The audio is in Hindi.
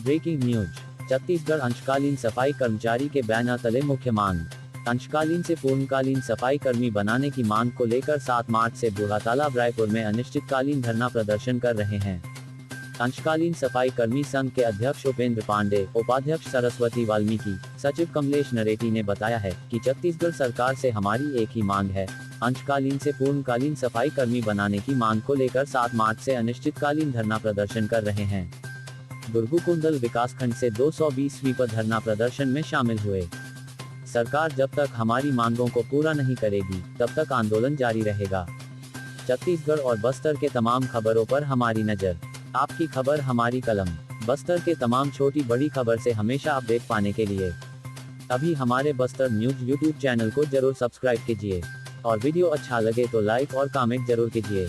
Breaking news. छत्तीसगढ़ अंशकालीन सफाई कर्मचारी के बैनर तले मुख्य मांग। अंशकालीन से पूर्णकालीन सफाई कर्मी बनाने की मांग को लेकर 7 मार्च से बूढ़ातालाब रायपुर में अनिश्चितकालीन धरना प्रदर्शन कर रहे हैं। अंशकालीन सफाई कर्मी संघ के अध्यक्ष उपेंद्र पांडे, उपाध्यक्ष सरस्वती वाल्मीकि, सचिव कमलेश नरेटी ने बताया है कि छत्तीसगढ़ सरकार से हमारी एक ही मांग है, अंशकालीन से पूर्णकालीन सफाई कर्मी बनाने की मांग को लेकर 7 मार्च से अनिश्चितकालीन धरना प्रदर्शन कर रहे हैं। दुर्गुकुंडल विकासखंड से 220 स्वीपर धरना प्रदर्शन में शामिल हुए। सरकार जब तक हमारी मांगों को पूरा नहीं करेगी, तब तक आंदोलन जारी रहेगा। छत्तीसगढ़ और बस्तर के तमाम खबरों पर हमारी नजर, आपकी खबर हमारी कलम। बस्तर के तमाम छोटी बड़ी खबर से हमेशा अपडेट पाने के लिए अभी हमारे बस्तर न्यूज यूट्यूब चैनल को जरूर सब्सक्राइब कीजिए और वीडियो अच्छा लगे तो लाइक और कमेंट जरूर कीजिए।